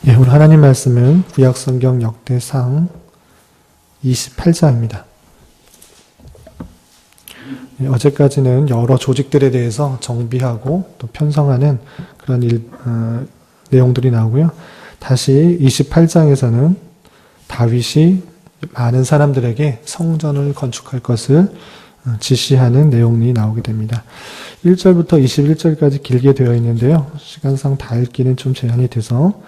예, 오늘 하나님 말씀은 구약성경 역대상 28장입니다. 예, 어제까지는 여러 조직들에 대해서 정비하고 또 편성하는 그런 내용들이 나오고요. 다시 28장에서는 다윗이 많은 사람들에게 성전을 건축할 것을 지시하는 내용이 나오게 됩니다. 1절부터 21절까지 길게 되어 있는데요. 시간상 다 읽기는 좀 제한이 돼서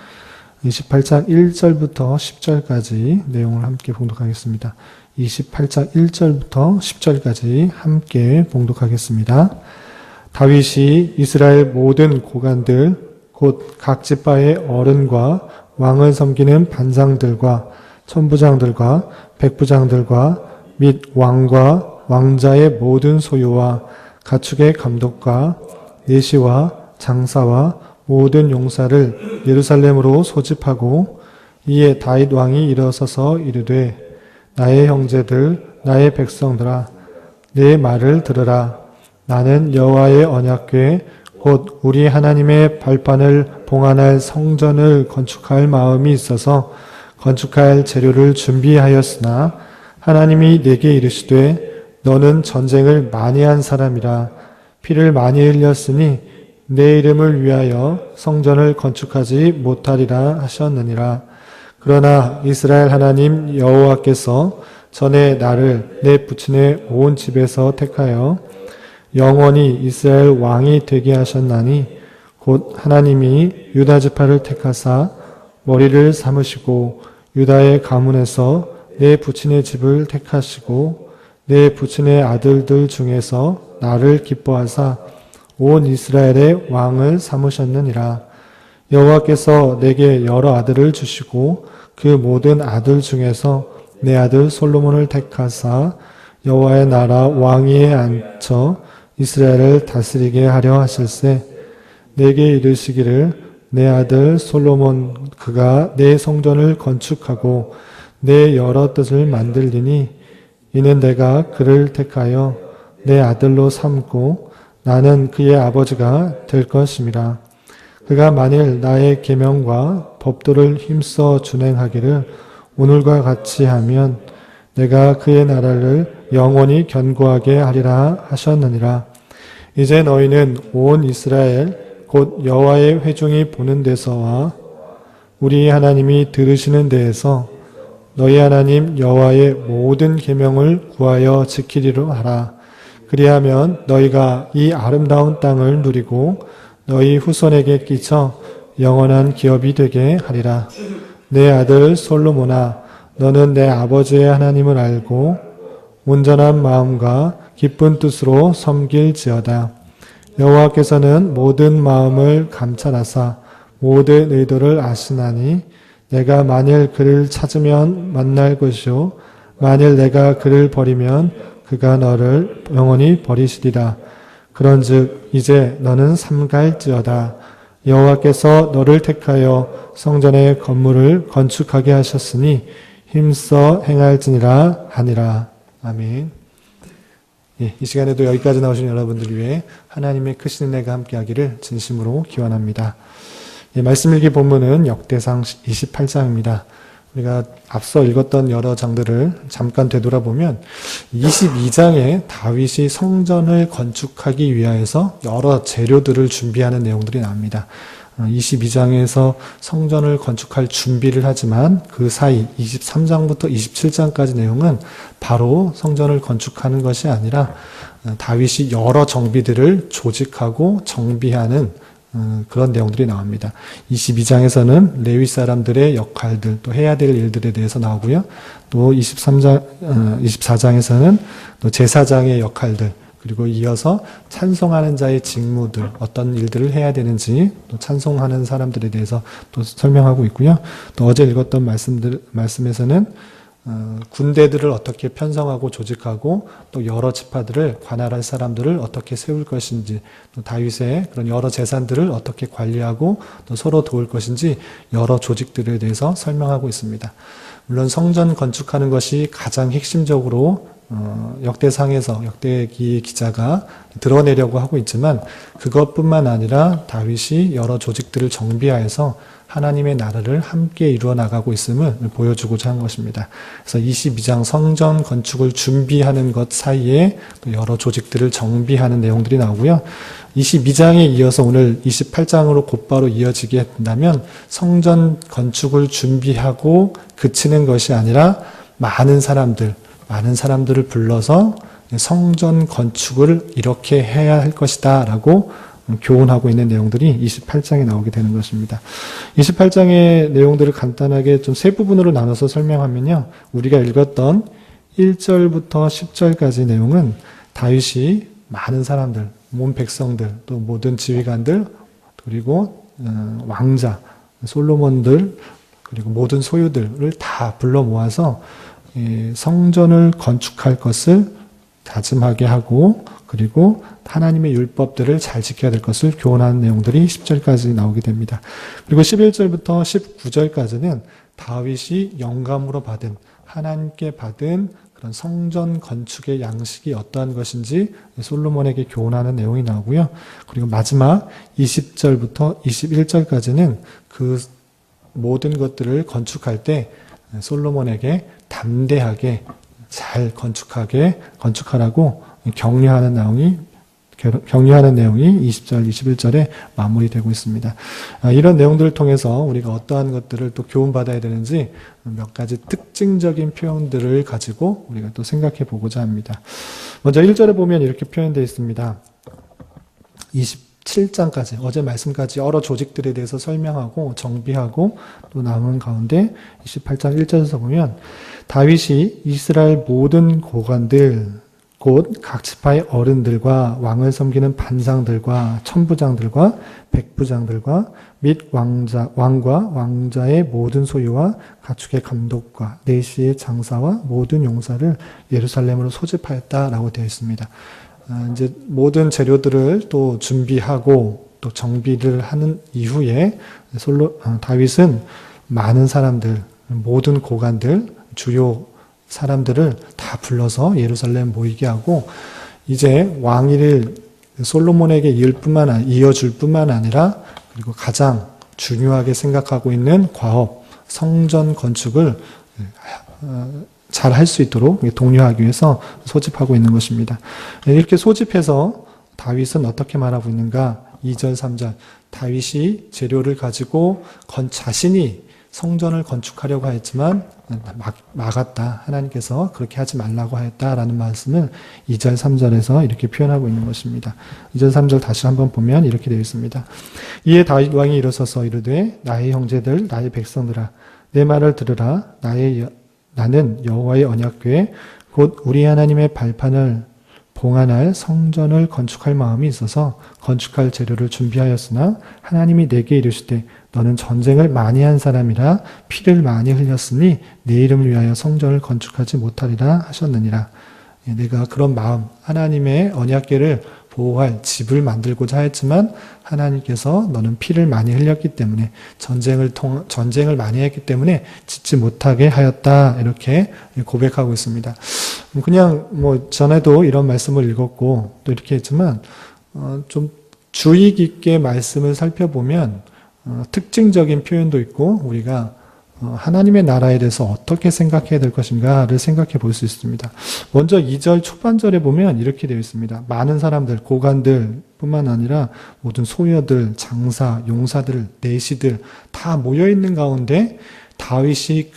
28장 1절부터 10절까지 내용을 함께 봉독하겠습니다. 28장 1절부터 10절까지 함께 봉독하겠습니다. 다윗이 이스라엘 모든 고관들 곧 각 지파의 어른과 왕을 섬기는 반장들과 천부장들과 백부장들과 및 왕과 왕자의 모든 소유와 가축의 감독과 내시와 장사와 모든 용사를 예루살렘으로 소집하고 이에 다윗 왕이 일어서서 이르되 나의 형제들 나의 백성들아 내 말을 들으라. 나는 여호와의 언약궤 곧 우리 하나님의 발판을 봉안할 성전을 건축할 마음이 있어서 건축할 재료를 준비하였으나 하나님이 내게 이르시되 너는 전쟁을 많이 한 사람이라 피를 많이 흘렸으니 내 이름을 위하여 성전을 건축하지 못하리라 하셨느니라. 그러나 이스라엘 하나님 여호와께서 전에 나를 내 부친의 온 집에서 택하여 영원히 이스라엘 왕이 되게 하셨나니 곧 하나님이 유다 지파를 택하사 머리를 삼으시고 유다의 가문에서 내 부친의 집을 택하시고 내 부친의 아들들 중에서 나를 기뻐하사 온 이스라엘의 왕을 삼으셨느니라. 여호와께서 내게 여러 아들을 주시고 그 모든 아들 중에서 내 아들 솔로몬을 택하사 여호와의 나라 왕위에 앉혀 이스라엘을 다스리게 하려 하실세. 내게 이르시기를 내 아들 솔로몬 그가 내 성전을 건축하고 내 여러 뜻을 만들리니 이는 내가 그를 택하여 내 아들로 삼고 나는 그의 아버지가 될 것임이라. 그가 만일 나의 계명과 법도를 힘써 준행하기를 오늘과 같이 하면 내가 그의 나라를 영원히 견고하게 하리라 하셨느니라. 이제 너희는 온 이스라엘 곧 여호와의 회중이 보는 데서와 우리 하나님이 들으시는 데에서 너희 하나님 여호와의 모든 계명을 구하여 지키리로 하라. 그리하면 너희가 이 아름다운 땅을 누리고 너희 후손에게 끼쳐 영원한 기업이 되게 하리라. 내 아들 솔로몬아 너는 내 아버지의 하나님을 알고 온전한 마음과 기쁜 뜻으로 섬길지어다. 여호와께서는 모든 마음을 감찰하사 모든 의도를 아시나니 내가 만일 그를 찾으면 만날 것이요 만일 내가 그를 버리면 그가 너를 영원히 버리시리라. 그런즉 이제 너는 삼갈지어다. 여호와께서 너를 택하여 성전의 건물을 건축하게 하셨으니 힘써 행할지니라 하니라. 아멘. 예, 이 시간에도 여기까지 나오신 여러분들 위해 하나님의 크신 은혜가 함께하기를 진심으로 기원합니다. 예, 말씀 일기 본문은 역대상 28장입니다. 우리가 앞서 읽었던 여러 장들을 잠깐 되돌아보면 22장에 다윗이 성전을 건축하기 위하여서 여러 재료들을 준비하는 내용들이 나옵니다. 22장에서 성전을 건축할 준비를 하지만 그 사이 23장부터 27장까지 내용은 바로 성전을 건축하는 것이 아니라 다윗이 여러 정비들을 조직하고 정비하는 그런 내용들이 나옵니다. 22장에서는 레위 사람들의 역할들, 또 해야 될 일들에 대해서 나오고요. 또 24장에서는 또 제사장의 역할들, 그리고 이어서 찬송하는 자의 직무들, 어떤 일들을 해야 되는지, 또 찬송하는 사람들에 대해서 또 설명하고 있고요. 또 어제 읽었던 말씀에서는 군대들을 어떻게 편성하고 조직하고 또 여러 지파들을 관할할 사람들을 어떻게 세울 것인지, 또 다윗의 그런 여러 재산들을 어떻게 관리하고 또 서로 도울 것인지 여러 조직들에 대해서 설명하고 있습니다. 물론 성전 건축하는 것이 가장 핵심적으로 역대상에서 역대기 기자가 드러내려고 하고 있지만 그것뿐만 아니라 다윗이 여러 조직들을 정비하여서 하나님의 나라를 함께 이루어 나가고 있음을 보여주고자 한 것입니다. 그래서 22장 성전 건축을 준비하는 것 사이에 또 여러 조직들을 정비하는 내용들이 나오고요. 22장에 이어서 오늘 28장으로 곧바로 이어지게 된다면 성전 건축을 준비하고 그치는 것이 아니라 많은 사람들을 불러서 성전 건축을 이렇게 해야 할 것이다 라고 교훈하고 있는 내용들이 28장에 나오게 되는 것입니다. 28장의 내용들을 간단하게 좀 세 부분으로 나눠서 설명하면요. 우리가 읽었던 1절부터 10절까지 내용은 다윗이 많은 사람들, 온 백성들, 또 모든 지휘관들, 그리고 왕자, 솔로몬들, 그리고 모든 소유들을 다 불러 모아서 성전을 건축할 것을 다짐하게 하고 그리고 하나님의 율법들을 잘 지켜야 될 것을 교훈하는 내용들이 10절까지 나오게 됩니다. 그리고 11절부터 19절까지는 다윗이 영감으로 받은 하나님께 받은 그런 성전 건축의 양식이 어떠한 것인지 솔로몬에게 교훈하는 내용이 나오고요. 그리고 마지막 20절부터 21절까지는 그 모든 것들을 건축할 때 솔로몬에게 담대하게 잘 건축하라고 격려하는 내용이 20절, 21절에 마무리되고 있습니다. 이런 내용들을 통해서 우리가 어떠한 것들을 또 교훈받아야 되는지 몇 가지 특징적인 표현들을 가지고 우리가 또 생각해 보고자 합니다. 먼저 1절에 보면 이렇게 표현되어 있습니다. 27장까지, 어제 말씀까지 여러 조직들에 대해서 설명하고 정비하고 또 나오는 가운데 28장 1절에서 보면 다윗이 이스라엘 모든 고관들 곧 각 지파의 어른들과 왕을 섬기는 반상들과 천부장들과 백부장들과 및 왕과 왕자의 모든 소유와 가축의 감독과 내시의 장사와 모든 용사를 예루살렘으로 소집하였다라고 되어 있습니다. 이제 모든 재료들을 또 준비하고 또 정비를 하는 이후에 다윗은 많은 사람들, 모든 고관들, 주요 사람들을 다 불러서 예루살렘 모이게 하고 이제 왕위를 솔로몬에게 이어줄 뿐만 아니라 그리고 가장 중요하게 생각하고 있는 과업, 성전 건축을 잘 할 수 있도록 독려하기 위해서 소집하고 있는 것입니다. 이렇게 소집해서 다윗은 어떻게 말하고 있는가? 2절, 3절. 다윗이 재료를 가지고 자신이 성전을 건축하려고 했지만 막았다. 하나님께서 그렇게 하지 말라고 하였다라는 말씀을 2절, 3절에서 이렇게 표현하고 있는 것입니다. 2절, 3절 다시 한번 보면 이렇게 되어 있습니다. 이에 다윗 왕이 일어서서 이르되 나의 형제들, 나의 백성들아 내 말을 들으라. 나는 여호와의 언약궤 곧 우리 하나님의 발판을 봉안할 성전을 건축할 마음이 있어서 건축할 재료를 준비하였으나 하나님이 내게 이르시되 너는 전쟁을 많이 한 사람이라 피를 많이 흘렸으니 내 이름을 위하여 성전을 건축하지 못하리라 하셨느니라. 내가 그런 마음, 하나님의 언약궤를 보호할 집을 만들고자 했지만 하나님께서 너는 피를 많이 흘렸기 때문에 전쟁을 많이 했기 때문에 짓지 못하게 하였다. 이렇게 고백하고 있습니다. 그냥 전에도 이런 말씀을 읽었고 또 이렇게 했지만 좀 주의 깊게 말씀을 살펴보면 특징적인 표현도 있고 우리가 하나님의 나라에 대해서 어떻게 생각해야 될 것인가를 생각해 볼 수 있습니다. 먼저 2절 초반절에 보면 이렇게 되어 있습니다. 많은 사람들, 고관들 뿐만 아니라 모든 소유들, 장사, 용사들, 내시들 다 모여있는 가운데 다윗이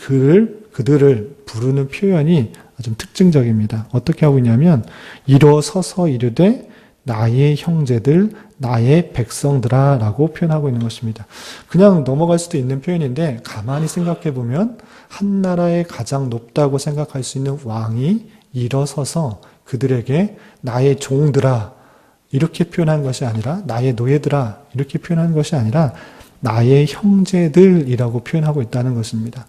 그들을 부르는 표현이 좀 특징적입니다. 어떻게 하고 있냐면 일어서서 이르되 나의 형제들, 나의 백성들아 라고 표현하고 있는 것입니다. 그냥 넘어갈 수도 있는 표현인데 가만히 생각해 보면 한 나라의 가장 높다고 생각할 수 있는 왕이 일어서서 그들에게 나의 종들아 이렇게 표현한 것이 아니라 나의 노예들아 이렇게 표현한 것이 아니라 나의 형제들이라고 표현하고 있다는 것입니다.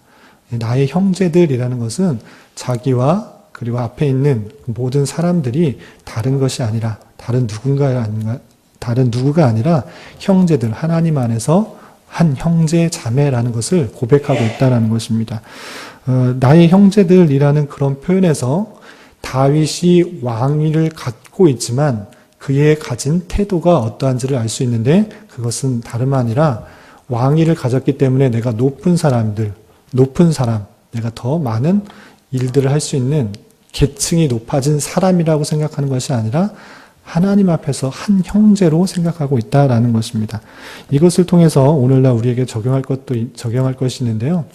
나의 형제들이라는 것은 자기와 그리고 앞에 있는 모든 사람들이 다른 것이 아니라 다른 누구가 아니라 형제들, 하나님 안에서 한 형제 자매라는 것을 고백하고 있다는 것입니다. 나의 형제들이라는 그런 표현에서 다윗이 왕위를 갖고 있지만 그의 가진 태도가 어떠한지를 알 수 있는데, 그것은 다름 아니라 왕위를 가졌기 때문에 내가 높은 사람, 내가 더 많은 일들을 할 수 있는 계층이 높아진 사람이라고 생각하는 것이 아니라 하나님 앞에서 한 형제로 생각하고 있다라는 것입니다. 이것을 통해서 오늘날 우리에게 적용할 것이 있는데요.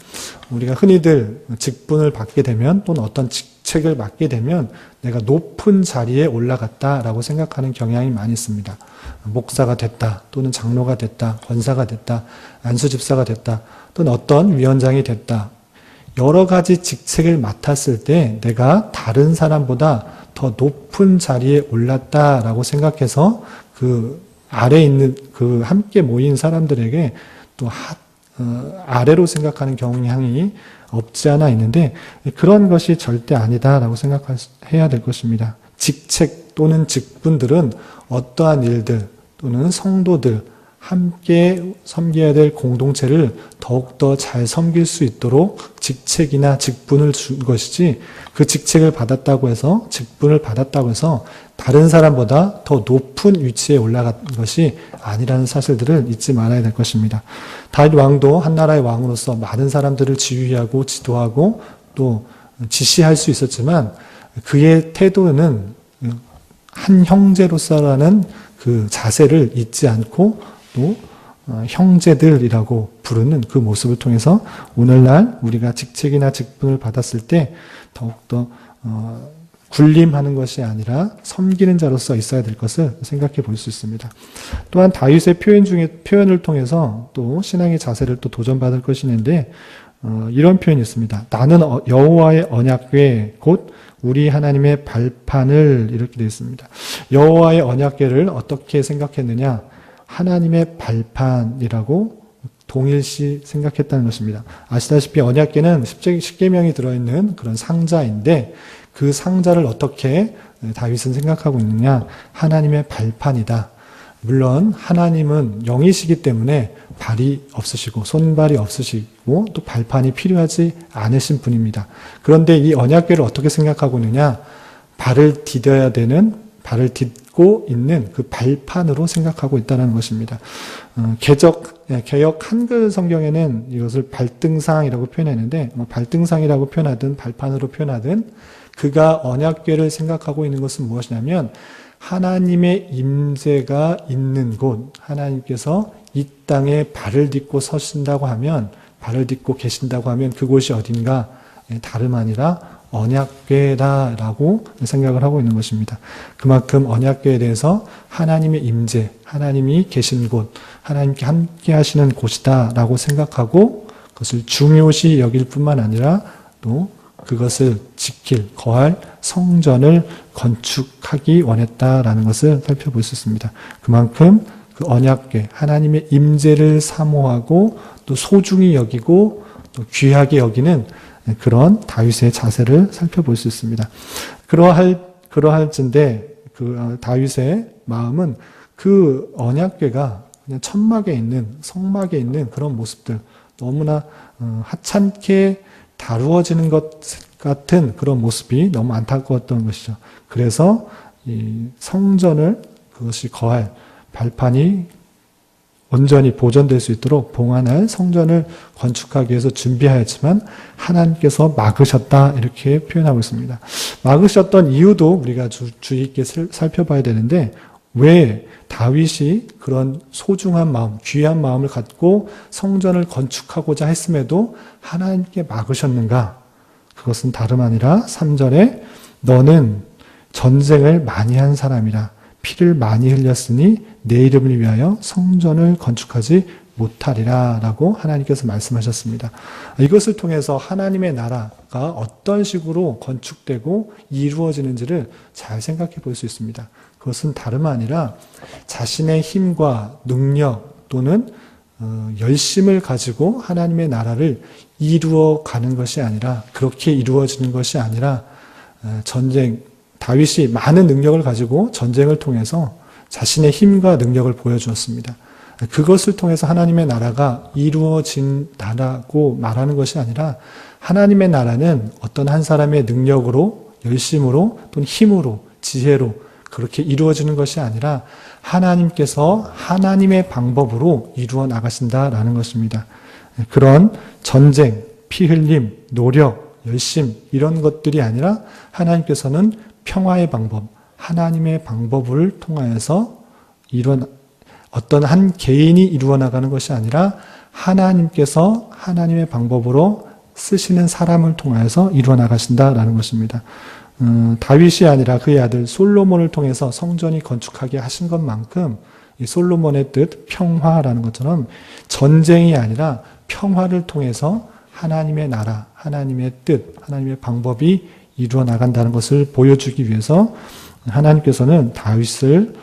우리가 흔히들 직분을 받게 되면, 또는 어떤 직책을 맡게 되면 내가 높은 자리에 올라갔다라고 생각하는 경향이 많이 있습니다. 목사가 됐다, 또는 장로가 됐다, 권사가 됐다, 안수집사가 됐다, 또는 어떤 위원장이 됐다. 여러 가지 직책을 맡았을 때 내가 다른 사람보다 더 높은 자리에 올랐다라고 생각해서 그 아래에 있는 그 함께 모인 사람들에게 또 아래로 생각하는 경향이 없지 않아 있는데, 그런 것이 절대 아니다라고 생각해야 될 것입니다. 직책 또는 직분들은 어떠한 일들 또는 성도들, 함께 섬겨야 될 공동체를 더욱더 잘 섬길 수 있도록 직책이나 직분을 준 것이지, 그 직책을 받았다고 해서, 직분을 받았다고 해서 다른 사람보다 더 높은 위치에 올라간 것이 아니라는 사실들을 잊지 말아야 될 것입니다. 다윗 왕도 한 나라의 왕으로서 많은 사람들을 지휘하고 지도하고 또 지시할 수 있었지만, 그의 태도는 한 형제로서라는 그 자세를 잊지 않고 또 형제들이라고 부르는 그 모습을 통해서 오늘날 우리가 직책이나 직분을 받았을 때 더욱더 군림하는 것이 아니라 섬기는 자로서 있어야 될 것을 생각해 볼 수 있습니다. 또한 다윗의 표현을 통해서 또 신앙의 자세를 또 도전받을 것이 있는데, 이런 표현이 있습니다. 나는 여호와의 언약궤 곧 우리 하나님의 발판을, 이렇게 되어 있습니다. 여호와의 언약궤를 어떻게 생각했느냐? 하나님의 발판이라고 동일시 생각했다는 것입니다. 아시다시피 언약궤는 십계명이 들어있는 그런 상자인데, 그 상자를 어떻게 다윗은 생각하고 있느냐? 하나님의 발판이다. 물론 하나님은 영이시기 때문에 발이 없으시고 손발이 없으시고 또 발판이 필요하지 않으신 분입니다. 그런데 이 언약궤를 어떻게 생각하고 있느냐? 발을 딛고 있는 그 발판으로 생각하고 있다는 것입니다. 개역 한글 성경에는 이것을 발등상이라고 표현했는데, 발등상이라고 표현하든 발판으로 표현하든 그가 언약궤를 생각하고 있는 것은 무엇이냐면, 하나님의 임재가 있는 곳, 하나님께서 이 땅에 발을 딛고 서신다고 하면, 발을 딛고 계신다고 하면 그곳이 어딘가? 다름 아니라 언약궤다라고 생각을 하고 있는 것입니다. 그만큼 언약궤에 대해서 하나님의 임재, 하나님이 계신 곳, 하나님께 함께 하시는 곳이다라고 생각하고 그것을 중요시 여길 뿐만 아니라 또 그것을 지킬, 거할 성전을 건축하기 원했다라는 것을 살펴볼 수 있습니다. 그만큼 그 언약궤, 하나님의 임재를 사모하고 또 소중히 여기고 또 귀하게 여기는 그런 다윗의 자세를 살펴볼 수 있습니다. 그러할진데 그 다윗의 마음은 그 언약궤가 그냥 천막에 있는, 성막에 있는 그런 모습들, 너무나 하찮게 다루어지는 것 같은 그런 모습이 너무 안타까웠던 것이죠. 그래서 이 성전을, 그것이 거할 발판이 온전히 보존될 수 있도록 봉안할 성전을 건축하기 위해서 준비하였지만 하나님께서 막으셨다, 이렇게 표현하고 있습니다. 막으셨던 이유도 우리가 주의 있게 살펴봐야 되는데, 왜 다윗이 그런 소중한 마음, 귀한 마음을 갖고 성전을 건축하고자 했음에도 하나님께 막으셨는가? 그것은 다름 아니라 3절에 너는 전쟁을 많이 한 사람이라 피를 많이 흘렸으니 내 이름을 위하여 성전을 건축하지 못하리라 라고 하나님께서 말씀하셨습니다. 이것을 통해서 하나님의 나라가 어떤 식으로 건축되고 이루어지는지를 잘 생각해 볼 수 있습니다. 그것은 다름 아니라 자신의 힘과 능력 또는 열심을 가지고 하나님의 나라를 이루어가는 것이 아니라, 그렇게 이루어지는 것이 아니라 다윗이 많은 능력을 가지고 전쟁을 통해서 자신의 힘과 능력을 보여주었습니다. 그것을 통해서 하나님의 나라가 이루어진다라고 말하는 것이 아니라, 하나님의 나라는 어떤 한 사람의 능력으로 열심으로 또는 힘으로 지혜로 그렇게 이루어지는 것이 아니라 하나님께서 하나님의 방법으로 이루어 나가신다라는 것입니다. 그런 전쟁, 피 흘림, 노력, 열심 이런 것들이 아니라 하나님께서는 평화의 방법, 하나님의 방법을 통하여서 어떤 한 개인이 이루어 나가는 것이 아니라 하나님께서 하나님의 방법으로 쓰시는 사람을 통하여서 이루어 나가신다라는 것입니다. 다윗이 아니라 그의 아들 솔로몬을 통해서 성전이 건축하게 하신 것만큼 이 솔로몬의 뜻 평화라는 것처럼 전쟁이 아니라 평화를 통해서 하나님의 나라, 하나님의 뜻, 하나님의 방법이 이루어 나간다는 것을 보여주기 위해서 하나님께서는 다윗을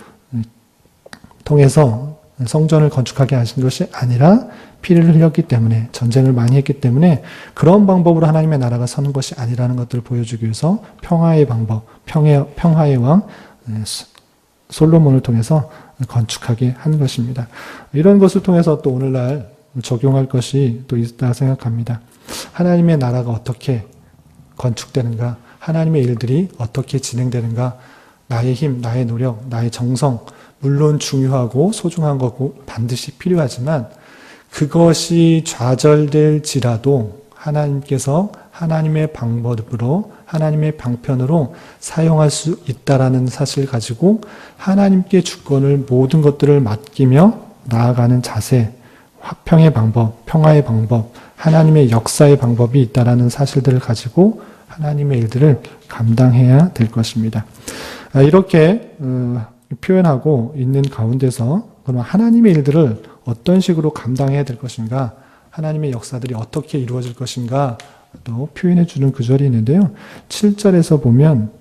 통해서 성전을 건축하게 하신 것이 아니라 피를 흘렸기 때문에 전쟁을 많이 했기 때문에 그런 방법으로 하나님의 나라가 서는 것이 아니라는 것들을 보여주기 위해서 평화의 방법, 평화의 왕 솔로몬을 통해서 건축하게 한 것입니다. 이런 것을 통해서 또 오늘날 적용할 것이 또 있다 생각합니다. 하나님의 나라가 어떻게 건축되는가? 하나님의 일들이 어떻게 진행되는가? 나의 힘, 나의 노력, 나의 정성 물론 중요하고 소중한 거고 반드시 필요하지만 그것이 좌절될지라도 하나님께서 하나님의 방법으로 하나님의 방편으로 사용할 수 있다라는 사실을 가지고 하나님께 주권을 모든 것들을 맡기며 나아가는 자세, 화평의 방법, 평화의 방법, 하나님의 역사의 방법이 있다라는 사실들을 가지고 하나님의 일들을 감당해야 될 것입니다. 이렇게 표현하고 있는 가운데서 그러면 하나님의 일들을 어떤 식으로 감당해야 될 것인가, 하나님의 역사들이 어떻게 이루어질 것인가 또 표현해 주는 구절이 있는데요. 7절에서 보면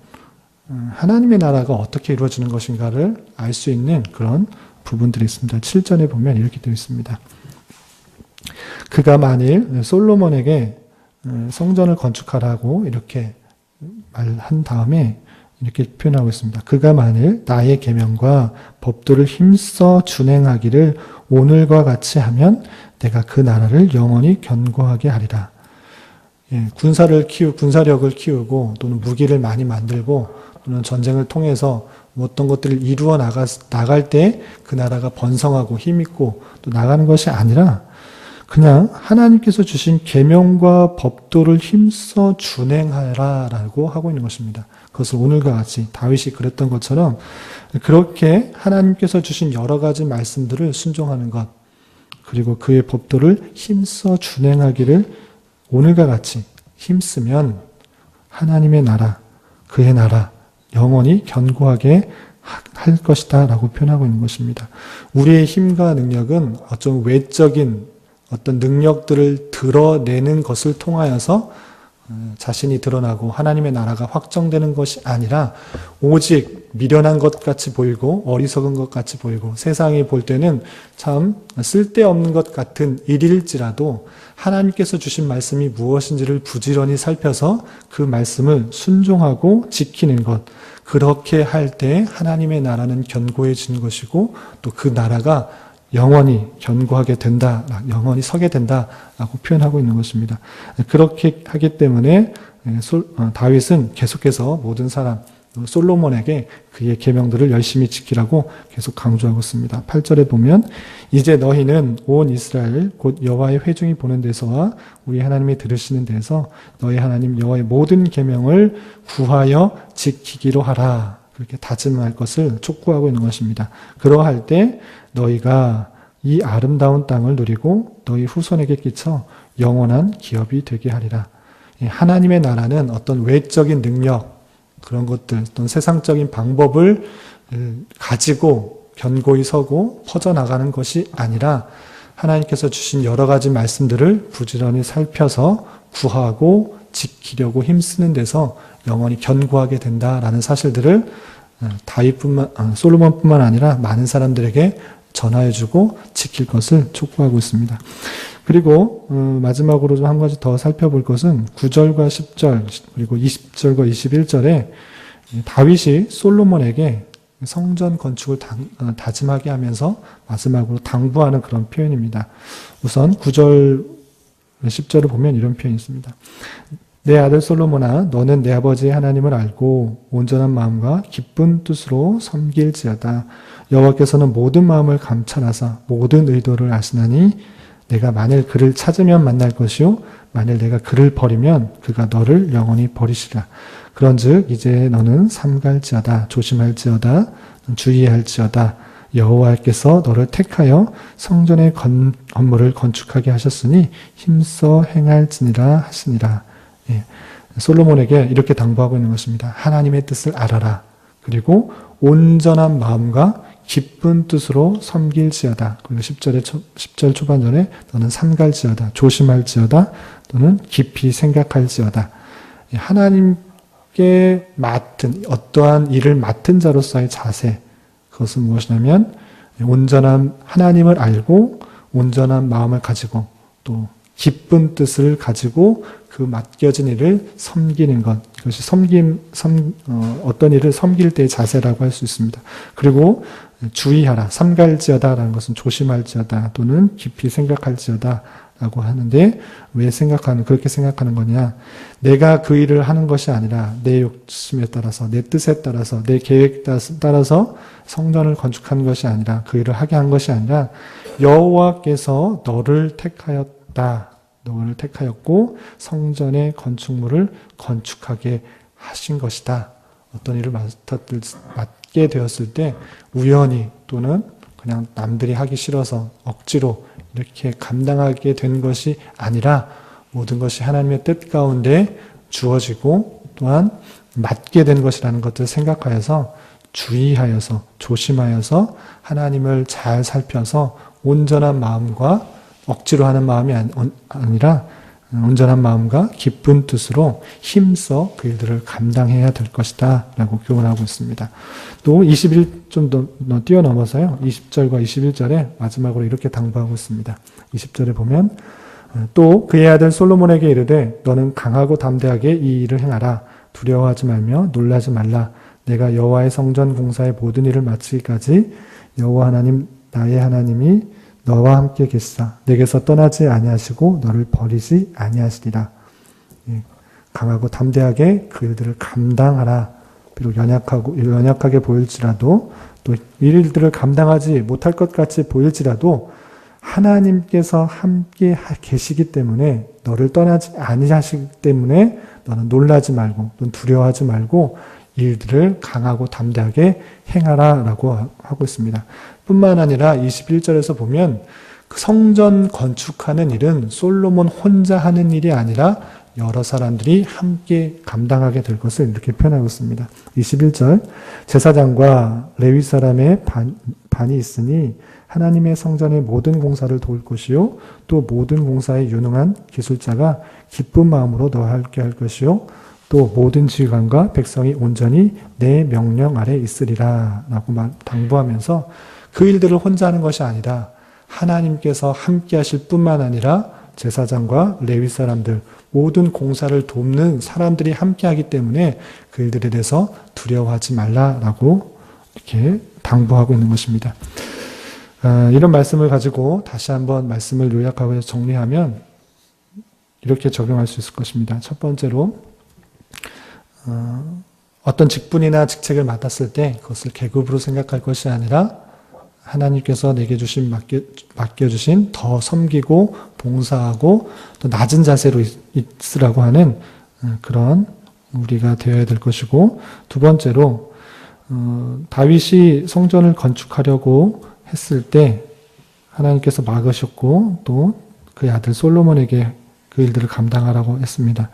하나님의 나라가 어떻게 이루어지는 것인가를 알 수 있는 그런 부분들이 있습니다. 7절에 보면 이렇게 되어 있습니다. 그가 만일 솔로몬에게 성전을 건축하라고 이렇게 말한 다음에 이렇게 표현하고 있습니다. 그가 만일 나의 계명과 법도를 힘써 준행하기를 오늘과 같이 하면 내가 그 나라를 영원히 견고하게 하리라. 군사력을 키우고 또는 무기를 많이 만들고 또는 전쟁을 통해서 어떤 것들을 이루어 나갈 때 그 나라가 번성하고 힘있고 또 나가는 것이 아니라 그냥 하나님께서 주신 계명과 법도를 힘써 준행하라라고 하고 있는 것입니다. 그것을 오늘과 같이 다윗이 그랬던 것처럼 그렇게 하나님께서 주신 여러 가지 말씀들을 순종하는 것, 그리고 그의 법도를 힘써 준행하기를 오늘과 같이 힘쓰면 하나님의 나라, 그의 나라 영원히 견고하게 할 것이다 라고 표현하고 있는 것입니다. 우리의 힘과 능력은 어떤 외적인 어떤 능력들을 드러내는 것을 통하여서 자신이 드러나고 하나님의 나라가 확정되는 것이 아니라 오직 미련한 것 같이 보이고 어리석은 것 같이 보이고 세상이 볼 때는 참 쓸데없는 것 같은 일일지라도 하나님께서 주신 말씀이 무엇인지를 부지런히 살펴서 그 말씀을 순종하고 지키는 것, 그렇게 할 때 하나님의 나라는 견고해지는 것이고 또 그 나라가 영원히 견고하게 된다, 영원히 서게 된다라고 표현하고 있는 것입니다. 그렇게 하기 때문에 다윗은 계속해서 모든 사람, 솔로몬에게 그의 계명들을 열심히 지키라고 계속 강조하고 있습니다. 8절에 보면 이제 너희는 온 이스라엘 곧 여호와의 회중이 보는 데서와 우리 하나님이 들으시는 데서 너희 하나님 여호와의 모든 계명을 구하여 지키기로 하라. 그렇게 다짐할 것을 촉구하고 있는 것입니다. 그러할 때 너희가 이 아름다운 땅을 누리고 너희 후손에게 끼쳐 영원한 기업이 되게 하리라. 하나님의 나라는 어떤 외적인 능력, 그런 것들, 어떤 세상적인 방법을 가지고 견고히 서고 퍼져나가는 것이 아니라 하나님께서 주신 여러 가지 말씀들을 부지런히 살펴서 구하고 지키려고 힘쓰는 데서 영원히 견고하게 된다라는 사실들을 솔로몬뿐만 아니라 많은 사람들에게 전하여주고 지킬 것을 촉구하고 있습니다. 그리고 마지막으로 좀 한 가지 더 살펴볼 것은 9절과 10절 그리고 20절과 21절에 다윗이 솔로몬에게 성전 건축을 다짐하게 하면서 마지막으로 당부하는 그런 표현입니다. 우선 9절 10절을 보면 이런 표현이 있습니다. 내 아들 솔로몬아 너는 내 아버지 하나님을 알고 온전한 마음과 기쁜 뜻으로 섬길지어다. 여호와께서는 모든 마음을 감찰하사 모든 의도를 아시나니 내가 만일 그를 찾으면 만날 것이요 만일 내가 그를 버리면 그가 너를 영원히 버리시리라. 그런즉 이제 너는 삼갈지어다 조심할지어다 주의할지어다. 여호와께서 너를 택하여 성전의 건물을 건축하게 하셨으니 힘써 행할지니라 하시니라. 예, 솔로몬에게 이렇게 당부하고 있는 것입니다. 하나님의 뜻을 알아라. 그리고 온전한 마음과 기쁜 뜻으로 섬길지어다. 그리고 10절 초반전에 너는 삼갈지어다. 조심할지어다. 또는 깊이 생각할지어다. 하나님께 맡은 어떠한 일을 맡은 자로서의 자세, 그것은 무엇이냐면 온전한 하나님을 알고 온전한 마음을 가지고 또 기쁜 뜻을 가지고 그 맡겨진 일을 섬기는 것, 이것이 어떤 일을 섬길 때의 자세라고 할 수 있습니다. 그리고 주의하라, 삼갈지어다라는 것은 조심할지어다 또는 깊이 생각할지어다 라고 하는데 왜 그렇게 생각하는 거냐? 내가 그 일을 하는 것이 아니라 내 욕심에 따라서, 내 뜻에 따라서, 내 계획에 따라서 성전을 건축하는 것이 아니라 그 일을 하게 한 것이 아니라 여호와께서 너를 택하였고 성전의 건축물을 건축하게 하신 것이다. 어떤 일을 맡게 되었을 때 우연히 또는 그냥 남들이 하기 싫어서 억지로 이렇게 감당하게 된 것이 아니라 모든 것이 하나님의 뜻 가운데 주어지고 또한 맡게 된 것이라는 것들을 생각하여서 주의하여서 조심하여서 하나님을 잘 살펴서 온전한 마음과 억지로 하는 마음이 아니라 온전한 마음과 기쁜 뜻으로 힘써 그 일들을 감당해야 될 것이다 라고 교훈하고 있습니다. 또 21, 좀 더 뛰어넘어서요. 20절과 21절에 마지막으로 이렇게 당부하고 있습니다. 20절에 보면 또 그의 아들 솔로몬에게 이르되 너는 강하고 담대하게 이 일을 행하라. 두려워하지 말며 놀라지 말라. 내가 여호와의 성전 공사의 모든 일을 마치기까지 여호와 하나님 나의 하나님이 너와 함께 계시사 내게서 떠나지 아니하시고 너를 버리지 아니하시리라. 강하고 담대하게 그 일들을 감당하라. 비록 연약하게 보일지라도 또 일들을 감당하지 못할 것 같이 보일지라도 하나님께서 함께 계시기 때문에 너를 떠나지 아니하시기 때문에 너는 놀라지 말고 또는 두려워하지 말고 일들을 강하고 담대하게 행하라라고 하고 있습니다. 뿐만 아니라 21절에서 보면 그 성전 건축하는 일은 솔로몬 혼자 하는 일이 아니라 여러 사람들이 함께 감당하게 될 것을 이렇게 표현하고 있습니다. 21절 제사장과 레위 사람의 반이 있으니 하나님의 성전의 모든 공사를 도울 것이요 또 모든 공사에 유능한 기술자가 기쁜 마음으로 너와 함께 할 것이요 또 모든 지휘관과 백성이 온전히 내 명령 아래 있으리라 라고 당부하면서 그 일들을 혼자 하는 것이 아니라 하나님께서 함께 하실 뿐만 아니라 제사장과 레위 사람들 모든 공사를 돕는 사람들이 함께 하기 때문에 그 일들에 대해서 두려워하지 말라라고 이렇게 당부하고 있는 것입니다. 이런 말씀을 가지고 다시 한번 말씀을 요약하고 정리하면 이렇게 적용할 수 있을 것입니다. 첫 번째로 어떤 직분이나 직책을 맡았을 때 그것을 계급으로 생각할 것이 아니라 하나님께서 내게 맡겨주신 더 섬기고 봉사하고 또 낮은 자세로 있으라고 하는 그런 우리가 되어야 될 것이고, 두 번째로 다윗이 성전을 건축하려고 했을 때 하나님께서 막으셨고 또 그의 아들 솔로몬에게 그 일들을 감당하라고 했습니다.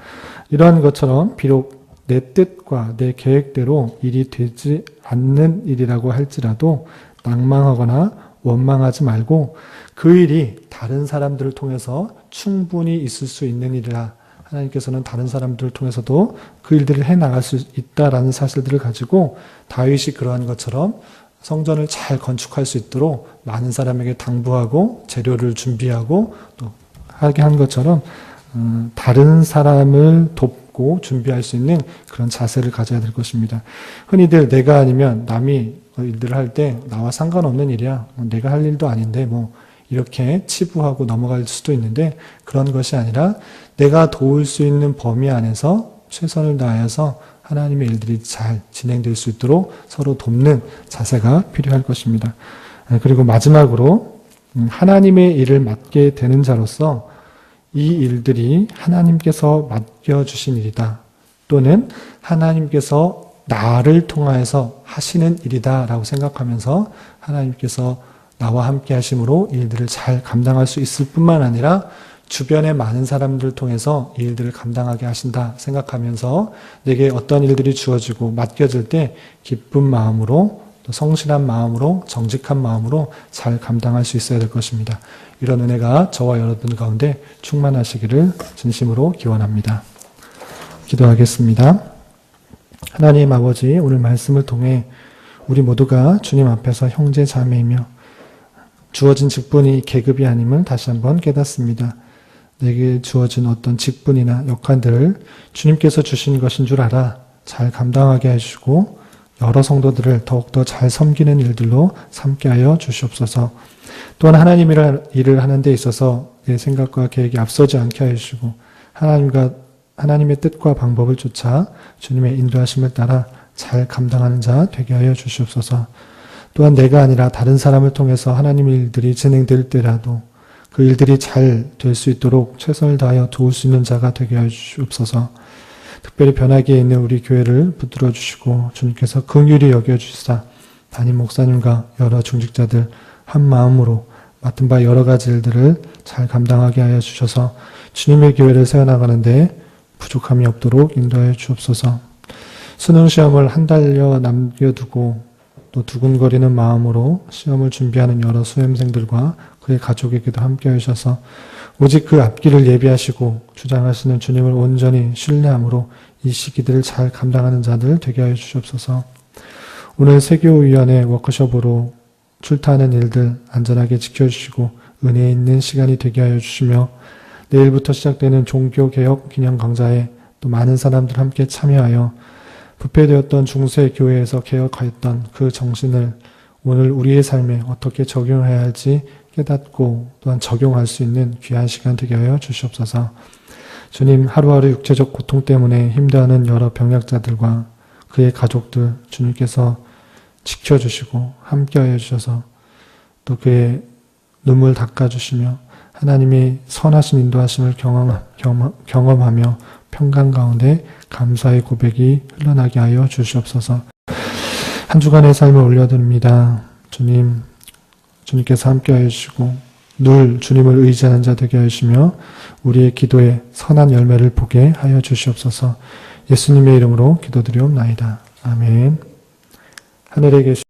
이러한 것처럼 비록 내 뜻과 내 계획대로 일이 되지 않는 일이라고 할지라도 낭망하거나 원망하지 말고 그 일이 다른 사람들을 통해서 충분히 있을 수 있는 일이라, 하나님께서는 다른 사람들을 통해서도 그 일들을 해나갈 수 있다라는 사실들을 가지고 다윗이 그러한 것처럼 성전을 잘 건축할 수 있도록 많은 사람에게 당부하고 재료를 준비하고 또 하게 한 것처럼 다른 사람을 돕고 준비할 수 있는 그런 자세를 가져야 될 것입니다. 흔히들 내가 아니면 남이 일들을 할 때 나와 상관없는 일이야, 내가 할 일도 아닌데 뭐 이렇게 치부하고 넘어갈 수도 있는데 그런 것이 아니라 내가 도울 수 있는 범위 안에서 최선을 다하여서 하나님의 일들이 잘 진행될 수 있도록 서로 돕는 자세가 필요할 것입니다. 그리고 마지막으로 하나님의 일을 맡게 되는 자로서 이 일들이 하나님께서 맡겨주신 일이다. 또는 하나님께서 나를 통하여서 하시는 일이다 라고 생각하면서 하나님께서 나와 함께 하심으로 일들을 잘 감당할 수 있을 뿐만 아니라 주변의 많은 사람들을 통해서 이 일들을 감당하게 하신다 생각하면서 내게 어떤 일들이 주어지고 맡겨질 때 기쁜 마음으로 또 성실한 마음으로 정직한 마음으로 잘 감당할 수 있어야 될 것입니다. 이런 은혜가 저와 여러분 가운데 충만하시기를 진심으로 기원합니다. 기도하겠습니다. 하나님 아버지, 오늘 말씀을 통해 우리 모두가 주님 앞에서 형제 자매이며 주어진 직분이 계급이 아님을 다시 한번 깨닫습니다. 내게 주어진 어떤 직분이나 역할들을 주님께서 주신 것인 줄 알아 잘 감당하게 해주시고 여러 성도들을 더욱더 잘 섬기는 일들로 삼게 하여 주시옵소서. 또한 하나님의 일을 하는 데 있어서 내 생각과 계획이 앞서지 않게 하여 주시고 하나님의 뜻과 방법을 쫓아 주님의 인도하심을 따라 잘 감당하는 자 되게 하여 주시옵소서. 또한 내가 아니라 다른 사람을 통해서 하나님의 일들이 진행될 때라도 그 일들이 잘 될 수 있도록 최선을 다하여 도울 수 있는 자가 되게 하여 주시옵소서. 특별히 변하기에 있는 우리 교회를 붙들어 주시고 주님께서 긍휼히 여겨주시사 담임 목사님과 여러 중직자들 한 마음으로 맡은 바 여러 가지 일들을 잘 감당하게 하여 주셔서 주님의 교회를 세워나가는데 부족함이 없도록 인도하여 주옵소서. 수능시험을 한 달여 남겨두고 또 두근거리는 마음으로 시험을 준비하는 여러 수험생들과 그의 가족에게도 함께 하셔서 오직 그 앞길을 예비하시고 주장하시는 주님을 온전히 신뢰함으로 이 시기들을 잘 감당하는 자들 되게 하여 주시옵소서. 오늘 세교위원회 워크숍으로 출타하는 일들 안전하게 지켜주시고 은혜 있는 시간이 되게 하여 주시며 내일부터 시작되는 종교개혁 기념 강좌에 또 많은 사람들 함께 참여하여 부패되었던 중세교회에서 개혁하였던 그 정신을 오늘 우리의 삶에 어떻게 적용해야 할지 깨닫고 또한 적용할 수 있는 귀한 시간 되게 하여 주시옵소서. 주님, 하루하루 육체적 고통 때문에 힘들어하는 여러 병약자들과 그의 가족들 주님께서 지켜주시고 함께하여 주셔서 또 그의 눈물 닦아주시며 하나님의 선하신 인도하심을 경험하며 평강 가운데 감사의 고백이 흘러나게 하여 주시옵소서. 한 주간의 삶을 올려드립니다. 주님께서 함께하여 주시고 늘 주님을 의지하는 자 되게 하시며 우리의 기도에 선한 열매를 보게 하여 주시옵소서. 예수님의 이름으로 기도드리옵나이다. 아멘. 하늘에 계신